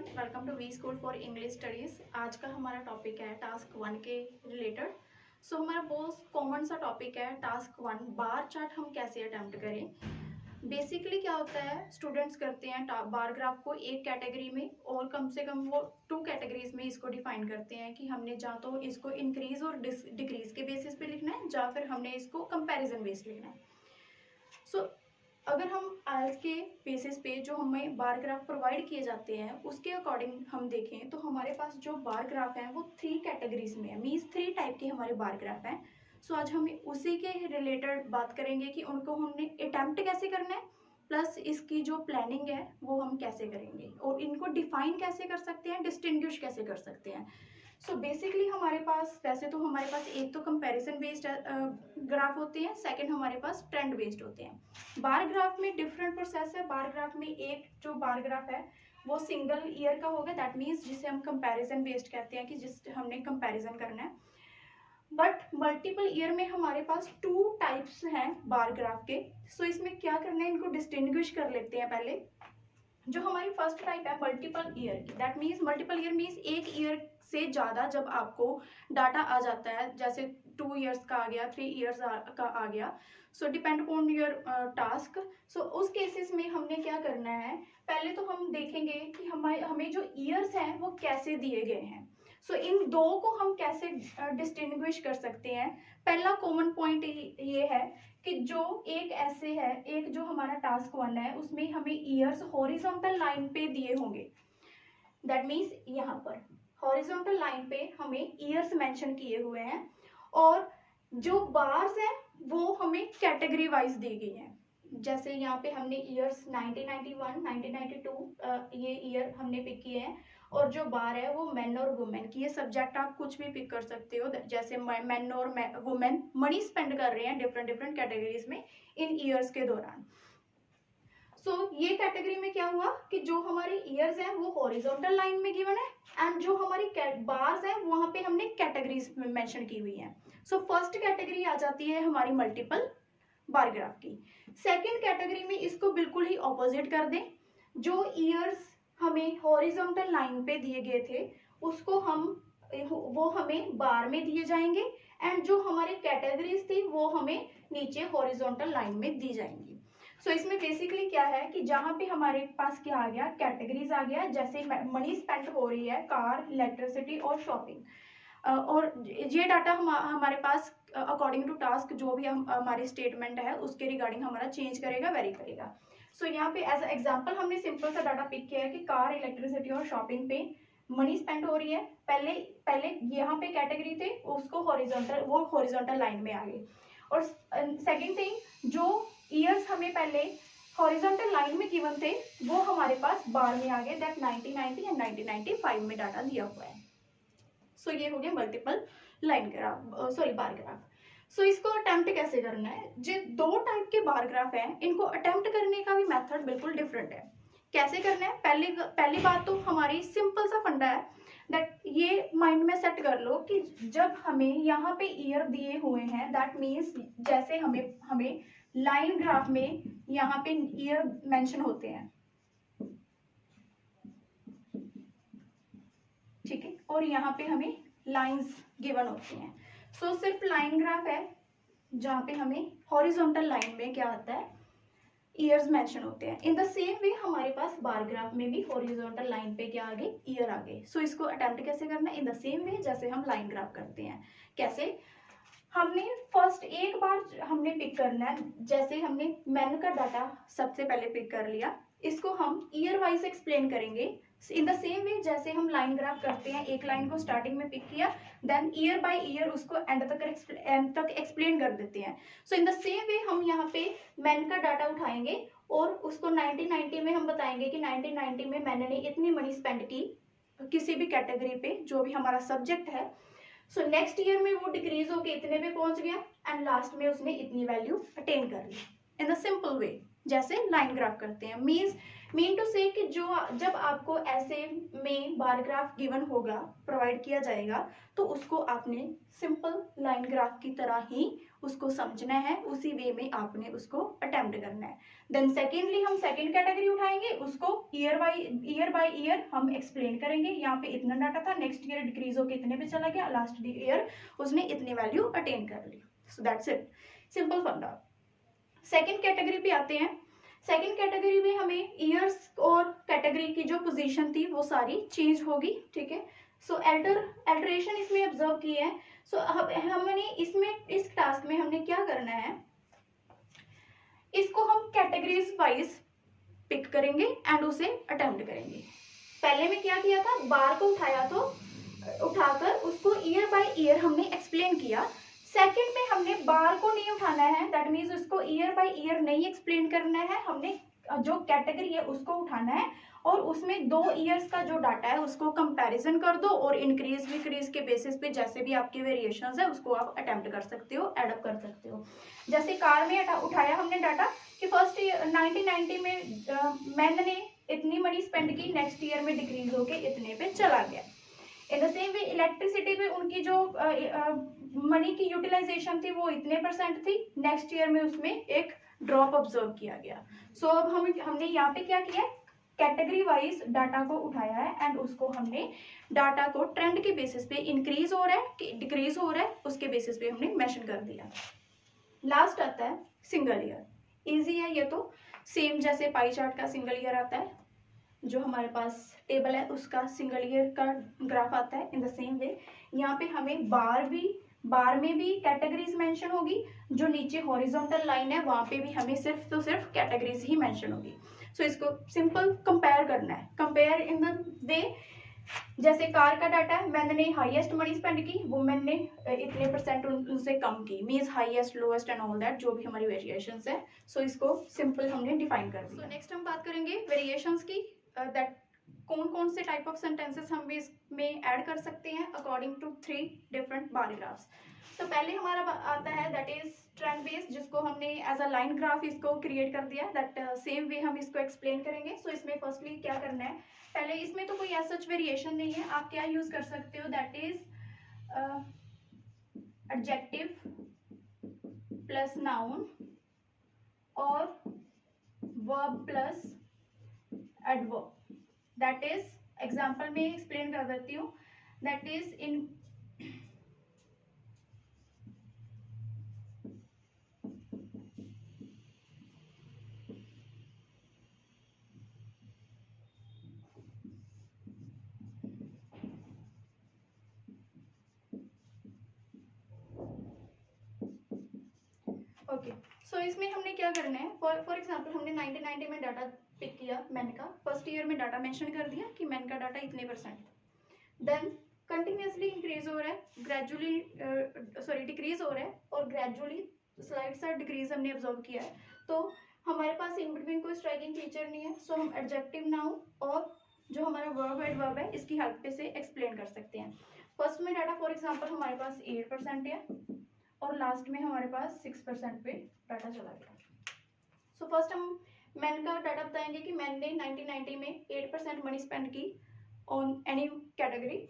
Everyone, welcome to we school for English studies. आज का हमारा टॉपिक है टास्क 1 के रिलेटेड। हमारा बहुत कॉमन सा टॉपिक है टास्क 1, बार चार्ट हम कैसे अटेम्प्ट करें। बेसिकली क्या होता है, स्टूडेंट्स करते हैं बार ग्राफ को एक कैटेगरी में और कम से कम वो 2 कैटेगरीज में इसको डिफाइन करते हैं कि हमने या तो इसको इंक्रीज और डिक्रीज के बेसिस पे लिखना है या फिर हमने इसको कंपैरिजन बेस्ड लिखना है। अगर हम आइल्स के बेसिस पे जो हमें बार ग्राफ प्रोवाइड किए जाते हैं उसके अकॉर्डिंग हम देखें तो हमारे पास जो बार ग्राफ हैं वो 3 कैटेगरीज में है, मीन्स 3 टाइप के हमारे बार ग्राफ हैं। आज हम उसी के रिलेटेड बात करेंगे कि उनको हमने अटेम्प्ट कैसे करना है, प्लस इसकी जो प्लानिंग है वो हम कैसे करेंगे और इनको डिफाइन कैसे कर सकते हैं, डिस्टिंग्विश कैसे कर सकते हैं। बेसिकली हमारे पास वैसे तो हमारे पास एक तो कंपैरिजन बेस्ड ग्राफ होते हैं, सेकंड हमारे पास ट्रेंड बेस्ड होते हैं। बार ग्राफ में डिफरेंट प्रोसेस है। बार ग्राफ में एक जो बार ग्राफ है वो सिंगल ईयर का होगा, दैट मीन्स जिसे हम कंपैरिजन बेस्ड कहते हैं कि जिस हमने कंपैरिजन करना है। बट मल्टीपल ईयर में हमारे पास 2 टाइप्स हैं बार ग्राफ के। इसमें क्या करना है, इनको डिस्टिंग्विश कर लेते हैं पहले। जो हमारी फर्स्ट टाइप है मल्टीपल ईयर की, that means multiple year means एक ईयर से ज़्यादा जब आपको डाटा आ जाता है, जैसे 2 इयर्स का आ गया, 3 इयर्स का आ गया, डिपेंड अपॉन योर टास्क। उस केसेस में हमने क्या करना है, पहले तो हम देखेंगे कि हमें जो ईयर्स हैं वो कैसे दिए गए हैं। इन दो को हम कैसे डिस्टिंग्विश कर सकते हैं। पहला कॉमन पॉइंट ये है कि जो एक ऐसे है, एक जो हमारा टास्क 1 है उसमें हमें ईयर्स हॉरिजॉन्टल लाइन पे दिए होंगे, दैट मीन्स यहाँ पर हॉरिजॉन्टल लाइन पे हमें ईयर्स मेंशन किए हुए हैं और जो बार्स हैं वो हमें कैटेगरी वाइज दी गई हैं। जैसे यहाँ पे हमने ईयर्स 1991, 1992 ये ईयर हमने पिक किए हैं और जो बार है वो मेन और वुमेन की। ये सब्जेक्ट आप कुछ भी पिक कर सकते हो, जैसे मेन और वुमेन मनी स्पेंड कर रहे हैं डिफरेंट कैटेगरीज में इन ईयर्स के दौरान। ये कैटेगरी में क्या हुआ कि जो हमारे ईयर्स हैं वो हॉरिजॉन्टल लाइन में गिवन है एंड जो हमारी बार्स हैं वहां पे हमने कैटेगरीज मेंशन की हुई हैं। फर्स्ट कैटेगरी आ जाती है हमारी मल्टीपल बार ग्राफ की। सेकंड कैटेगरी में इसको बिल्कुल ही ऑपोजिट कर दें, जो ईयर्स हमें हॉरिजॉन्टल लाइन पे दिए गए थे उसको वो हमें बार में दिए जाएंगे एंड जो हमारी कैटेगरीज थी वो हमें नीचे हॉरिजॉन्टल लाइन में दी जाएंगी। इसमें बेसिकली क्या है कि जहाँ पे हमारे पास क्या आ गया, कैटेगरीज आ गया, जैसे मनी स्पेंड हो रही है कार, इलेक्ट्रिसिटी और शॉपिंग, और ये डाटा हमारे पास अकॉर्डिंग टू टास्क जो भी हमारी स्टेटमेंट है उसके रिगार्डिंग हमारा चेंज करेगा, वेरी करेगा। यहाँ पे एज एग्जाम्पल हमने सिंपल सा डाटा पिक किया है कि कार, इलेक्ट्रिसिटी और शॉपिंग पे मनी स्पेंड हो रही है। पहले यहाँ पे कैटेगरी थे उसको हॉरिजॉन्टल लाइन में आ गई। और सेकेंड थिंग, जो ईयर्स हमें पहले हॉरिजॉन्टल लाइन में गिवन थे वो हमारे पास बार में आ गए, दैट 1990 एंड 1995 में डाटा दिया हुआ है। ये हो गया multiple line graph, bar graph. इसको अटेम्प्ट कैसे करना है, जो 2 टाइप के बार ग्राफ हैं इनको अटेम्प्ट करने का भी मेथड बिल्कुल डिफरेंट है। कैसे करना है, पहली बात तो हमारी सिंपल सा फंडा है, दैट ये माइंड में सेट कर लो कि जब हमें यहाँ पे ईयर दिए हुए हैं, दैट मीन्स जैसे हमें लाइन ग्राफ में यहाँ पे ईयर मेंशन होते हैं, ठीक है, और यहाँ पे हमें लाइंस गिवन होती हैं। सिर्फ लाइन ग्राफ है जहाँ पे हमें हॉरिजॉन्टल लाइन में क्या आता है, ईयर्स मेंशन होते हैं। इन द सेम वे हमारे पास बार ग्राफ में भी हॉरिजॉन्टल लाइन पे क्या आ गए, ईयर आ गए। इसको अटेम्प्ट कैसे करना है, इन द सेम वे जैसे हम लाइन ग्राफ करते हैं। कैसे, हमने फर्स्ट एक बार हमने पिक करना है, जैसे हमने मैन का डाटा सबसे पहले पिक कर लिया, इसको हम ईयर वाइज एक्सप्लेन करेंगे इन द सेम वे जैसे हम लाइन ग्राफ करते हैं। एक लाइन को स्टार्टिंग में पिक किया, देन ईयर बाय ईयर उसको एंड तक एक्सप्लेन कर देते हैं। इन द सेम वे हम यहाँ पे मैन का डाटा उठाएंगे और उसको 1990 में हम बताएंगे कि 1990 में मैंने ने इतनी मनी स्पेंड की किसी भी कैटेगरी पे जो भी हमारा सब्जेक्ट है। नेक्स्ट ईयर में वो डिक्रीज होके इतने पे पहुंच गया एंड लास्ट में उसने इतनी वैल्यू अटेन कर ली इन द सिंपल वे। जैसे लाइन ग्राफ करते हैं। मीन टू से कि जो जब आपको ऐसे में बार ग्राफ गिवन होगा, प्रोवाइड किया जाएगा, तो उसको आपने सिंपल लाइन ग्राफ की तरह ही उसको समझना है, उसी वे में आपने उसको अटेम्प्ट करना है। देन सेकेंडली हम सेकेंड कैटेगरी उठाएंगे, उसको ईयर बाय ईयर हम एक्सप्लेन करेंगे। यहाँ पे इतना डाटा था, नेक्स्ट ईयर डिक्रीज होकर इतने पे चला गया, लास्ट ईयर उसने इतनी वैल्यू अटेन कर ली। सो दैट्स इट, सिंपल फंडा। सेकेंड कैटेगरी पे आते हैं। सेकेंड कैटेगरी में हमें ईयर्स और कैटेगरी की जो पोजीशन थी वो सारी चेंज होगी, ठीक है। सो एल्टरेशन इसमें ऑब्जर्व किए हैं। सो हमने इसमें इस टास्क में हमने क्या करना है, इसको हम कैटेगरीज वाइज पिक करेंगे एंड उसे अटेम्प्ट करेंगे। पहले में क्या किया था, बार को उठाया, तो उठाकर उसको ईयर बाय ईयर हमने एक्सप्लेन किया। सेकंड में हमने बार को नहीं उठाना है, दैट मीन्स उसको ईयर बाय ईयर नहीं एक्सप्लेन करना है, हमने जो कैटेगरी है उसको उठाना है और उसमें 2 ईयर्स का जो डाटा है उसको कंपैरिजन कर दो और इंक्रीज डिक्रीज के बेसिस पे जैसे भी आपके वेरिएशंस है उसको आप अटेम्प्ट कर सकते हो, एडअप कर सकते हो। जैसे कार में उठाया हमने डाटा कि फर्स्ट 1990 में मैन ने इतनी मनी स्पेंड की, नेक्स्ट ईयर में डिक्रीज होके इतने पे चला गया। In the same way electricity पे उनकी जो मनी की यूटिलाइजेशन थी वो इतने % थी, नेक्स्ट ईयर में उसमें एक ड्रॉप ऑब्जर्व किया गया। सो अब हमने यहाँ पे क्या किया, कैटेगरी वाइज डाटा को उठाया है एंड उसको हमने डाटा को ट्रेंड के बेसिस पे इंक्रीज हो रहा है कि डिक्रीज हो रहा है उसके बेसिस पे हमने मेंशन कर दिया। लास्ट आता है सिंगल ईयर। इजी है ये तो, सेम जैसे पाई चार्ट का सिंगल ईयर आता है, जो हमारे पास टेबल है उसका सिंगल ईयर का ग्राफ आता है। इन द सेम वे यहाँ पे हमें बार में भी कैटेगरीज मेंशन होगी, जो नीचे हॉरिजॉन्टल लाइन है वहां पे भी हमें सिर्फ तो सिर्फ कैटेगरीज ही मेंशन होगी। सो इसको सिंपल कंपेयर करना है। कंपेयर इन द वे, जैसे कार का डाटा है, मैन ने हाईएस्ट मनी स्पेंड की, वुमेन ने इतने % उनसे कम की, means highest lowest and all that जो भी हमारी वेरिएशंस है। सो इसको सिंपल हमने डिफाइन कर दिया। नेक्स्ट हम बात करेंगे वेरिएशंस की, दैट कौन कौन से टाइप ऑफ सेंटेंसेस हम इसमें ऐड कर सकते हैं according to 3 different bar graphs. तो पहले हमारा आता है दैट इज ट्रेंड बेस, जिसको हमने एज अ लाइन ग्राफ इसको क्रिएट कर दिया, दैट सेम वे हम इसको एक्सप्लेन करेंगे। सो इसमें फर्स्टली क्या करना है, पहले इसमें तो कोई ऐसा सच वेरिएशन नहीं है, आप क्या यूज कर सकते हो, that is adjective plus noun और verb plus adverb. That is example में एक्सप्लेन कर देती हूँ, that is in okay. So इसमें हमने क्या करना है, फॉर एग्जाम्पल हमने 1990 में डाटा पिक किया मैन का, फर्स्ट ईयर में डाटा मेंशन कर दिया कि मैन का डाटा इतने %, देन कंटिन्यूसली इंक्रीज हो रहा है, ग्रेजुअली डिक्रीज हो रहा है और ग्रेजुअली स्लाइड सा डिक्रीज हमने ऑब्जर्व किया है। तो हमारे पास इन बिटवीन कोई स्ट्राइकिंग फीचर नहीं है, सो हम एडजेक्टिव नाउन और जो हमारा वर्ब एडवर्ब है इसकी हेल्प पे से एक्सप्लेन कर सकते हैं। फर्स्ट में डाटा फॉर एग्जाम्पल हमारे पास 8% है और लास्ट में हमारे पास 6% पे डाटा चला गया। सो फर्स्ट हम मैन का डाटा बताएंगे कि मैन ने 1990 में 8% मनी स्पेंड की on any category.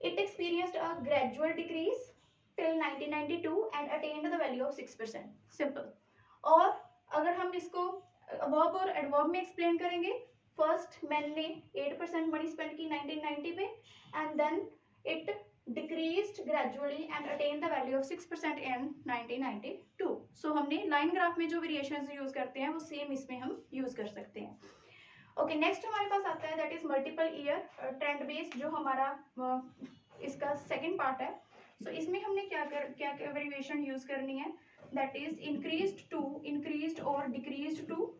It experienced a gradual decrease till 1992 and attend the value of 6%। Simple. और अगर हम इसको वर्ब और एडवर्ब में एक्सप्लेन करेंगे, फर्स्ट मैन ने 8% मनी स्पेंड की 1990 पे and then it decreased gradually and attained the value of 6% in 1992. So हमने लाइन ग्राफ में जो वेरिएशंस यूज करते हैं वो सेम इसमें हम यूज कर सकते हैं। ओके, नेक्स्ट हमारे पास आता है that is multiple year trend based, जो हमारा इसका सेकंड पार्ट है। सो इसमें हमने क्या वेरिएशन यूज करनी है, दैट इज इंक्रीज्ड और डिक्रीज्ड टू,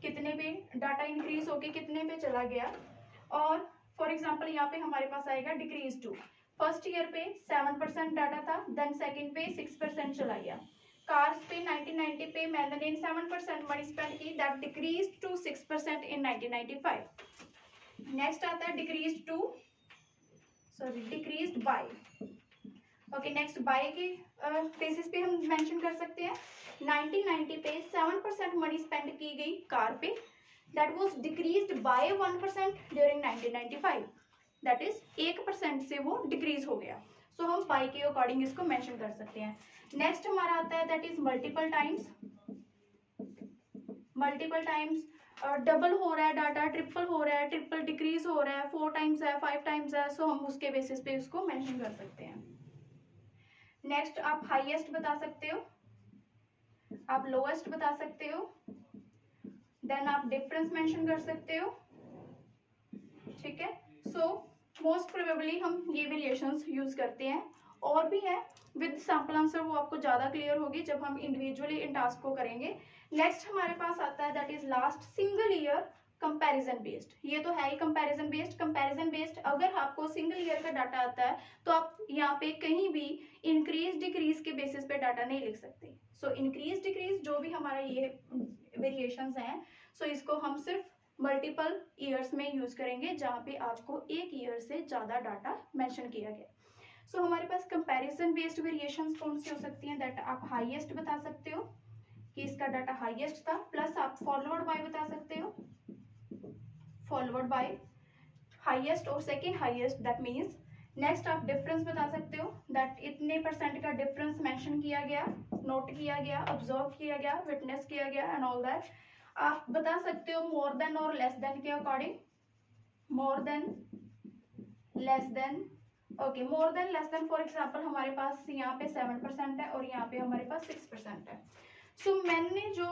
कितने पे डाटा इंक्रीज होके कितने पे चला गया। और फॉर एग्जाम्पल यहाँ पे हमारे पास आएगा डिक्रीज टू, फर्स्ट ईयर पे 7% डाटा था, देन सेकंड पे 6% चला गया। कार्स पे 1990 पे मैंने 7% मनी स्पेंड की, that decrease to 6% in 1995। Next आता है decrease by. Okay next by के बेसिस पे हम मेंशन कर सकते हैं 1990 पे 7% मनी स्पेंड की गई कार पे, that was decreased bye 1% during 1995, that is 1% से वो डिक्रीज हो गया। सो हम बाय के अकॉर्डिंग इसको मेंशन कर सकते हैं। नेक्स्ट हमारा आता है that is multiple times. Multiple times double हो रहा है डाटा, ट्रिपल हो रहा है, ट्रिपल डिक्रीज हो रहा है, 4 टाइम्स है, 5 टाइम्स है, सो हम उसके बेसिस पे उसको मेंशन कर सकते हैं। नेक्स्ट आप हाईएस्ट बता सकते हो, आप लोएस्ट बता सकते हो, देन आप डिफरेंस मेंशन कर सकते हो, ठीक है। सो मोस्ट प्रोबेबली हम ये वेरिएशंस यूज करते हैं, और भी है विद सैंपल आंसर, वो आपको ज्यादा क्लियर होगी जब हम इंडिविजुअली इन टास्क को करेंगे। नेक्स्ट हमारे पास आता है that is last single year comparison based. ये तो है ही कंपैरिजन बेस्ड। कंपैरिजन बेस्ड अगर आपको सिंगल ईयर का डाटा आता है तो आप यहाँ पे कहीं भी इंक्रीज डिक्रीज के बेसिस पे डाटा नहीं लिख सकते। सो इंक्रीज डिक्रीज जो भी हमारा ये वेरिएशंस हैं, सो इसको हम सिर्फ मल्टीपल ईयर्स में यूज करेंगे जहाँ पे आपको एक ईयर से ज्यादा डाटा मेंशन किया गया। सो हमारे पास कंपैरिजन बेस्ड वेरिएशंस कौन सी हो सकती हैं, दैट आप हाईएस्ट बता सकते हो कि इसका डाटा हाईएस्ट था, प्लस आप फॉरवर्ड बाय बता सकते हो, फॉरवर्ड बाय हाईएस्ट और second highest, that means. Next आप डिफरेंस बता सकते हो, दैट इतने परसेंट का डिफरेंस मेंशन किया गया, नोट किया गया, ऑब्जर्व किया गया, विटनेस किया गया एंड ऑल दैट। आप बता सकते हो मोर देन और लेस देन के according, more than, less than. Okay more than less than, for example हमारे पास यहाँ पे 7% है और यहाँ पे हमारे पास 6% है। सो मैंने जो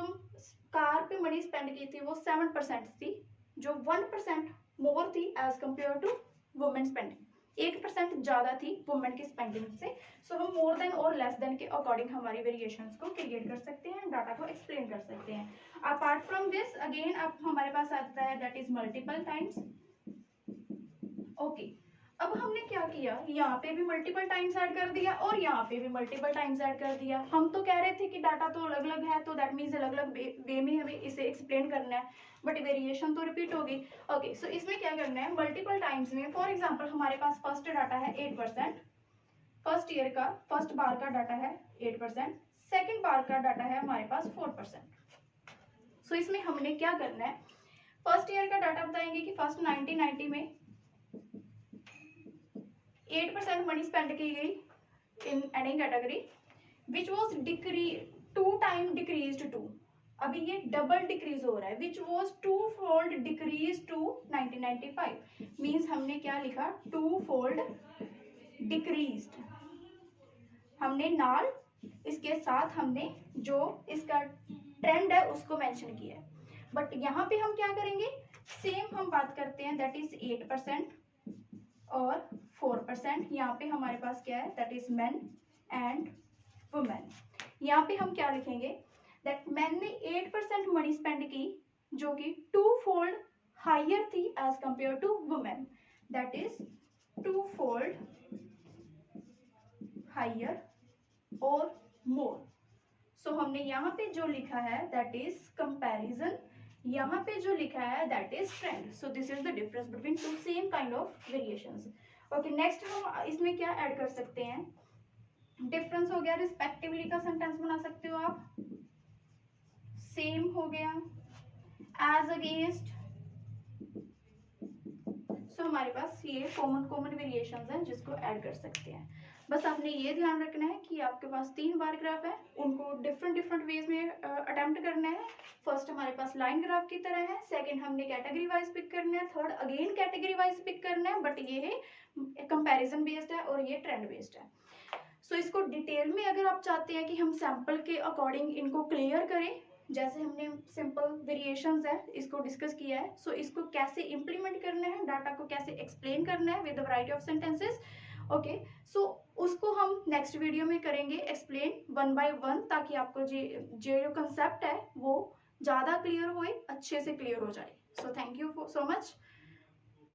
कार पे मनी स्पेंड की थी वो 7% थी, जो 1% मोर थी as compare to women spending, 1% ज्यादा थी वुमेन की स्पेंडिंग से। सो हम मोर देन और लेस देन के अकॉर्डिंग हमारी वेरिएशंस को क्रिएट कर सकते हैं, डाटा को एक्सप्लेन कर सकते हैं। अपार्ट फ्रॉम दिस अगेन आप हमारे पास आता है that is multiple times. Okay अब हमने क्या किया, यहाँ पे भी मल्टीपल टाइम्स ऐड कर दिया और यहाँ पे भी मल्टीपल टाइम्स ऐड कर दिया। हम तो कह रहे थे कि डाटा तो अलग अलग है, तो दैट मीन्स अलग अलग वे में हमें इसे एक्सप्लेन करना है, बट वेरिएशन तो रिपीट होगी। ओके सो इसमें क्या करना है, मल्टीपल टाइम्स में फॉर एग्जाम्पल हमारे पास फर्स्ट डाटा है 8%, फर्स्ट ईयर का फर्स्ट बार का डाटा है 8%, सेकेंड बार का डाटा है हमारे पास 4%। सो इसमें हमने क्या करना है, फर्स्ट ईयर का डाटा बताएंगे कि फर्स्ट 1990 में 8% मनी स्पेंड की गई in any category which was decrease 2 time decrease to, अभी ये डबल डिक्रीज हो रहा है, which was 2 fold decrease to 1995, means हमने क्या लिखा 2 फोल्ड डिक्रीज्ड, हमने नाल इसके साथ हमने जो इसका ट्रेंड है उसको मेंशन किया है। बट यहाँ पे हम क्या करेंगे, सेम हम बात करते हैं दैट इज 8% और 4%। यहाँ पे हमारे पास क्या है that is main and women. यहाँ पे हम क्या लिखेंगे दैट मैन ने 8% मनी स्पेंड की जो कि 2 फोल्ड हायर थी as compare to women, that is 2 fold higher और मोर। सो हमने यहाँ पे जो लिखा है दैट इज कंपैरिजन, यहाँ पे जो लिखा है that is trend. So this is the difference between two same kind of variations. Okay next हम इसमें क्या ऐड कर सकते हैं, डिफरेंस हो गया, रिस्पेक्टिवली का सेंटेंस बना सकते हो आप, सेम हो गया, एज अगेंस्ट। सो हमारे पास ये कॉमन वेरिएशंस हैं जिसको ऐड कर सकते हैं। बस आपने ये ध्यान रखना है कि आपके पास 3 बार ग्राफ है, उनको डिफरेंट वेज में अटेम्प्ट करना है। फर्स्ट हमारे पास लाइन ग्राफ की तरह है, सेकंड हमने कैटेगरी वाइज पिक करना है, third again category wise pick करना है, बट ये है कंपैरिजन बेस्ड है और ये ट्रेंड बेस्ड है। सो इसको डिटेल में अगर आप चाहते हैं कि हम सैंपल के अकॉर्डिंग इनको क्लियर करें, जैसे हमने सिंपल वेरिएशंस है इसको डिस्कस किया है, सो इसको कैसे इंप्लीमेंट करना है, डाटा को कैसे एक्सप्लेन करना है with the variety of sentences. Okay so उसको हम नेक्स्ट वीडियो में करेंगे एक्सप्लेन 1 by 1, ताकि आपको जो कंसेप्ट है वो ज़्यादा क्लियर होए, अच्छे से क्लियर हो जाए। So thank you so much.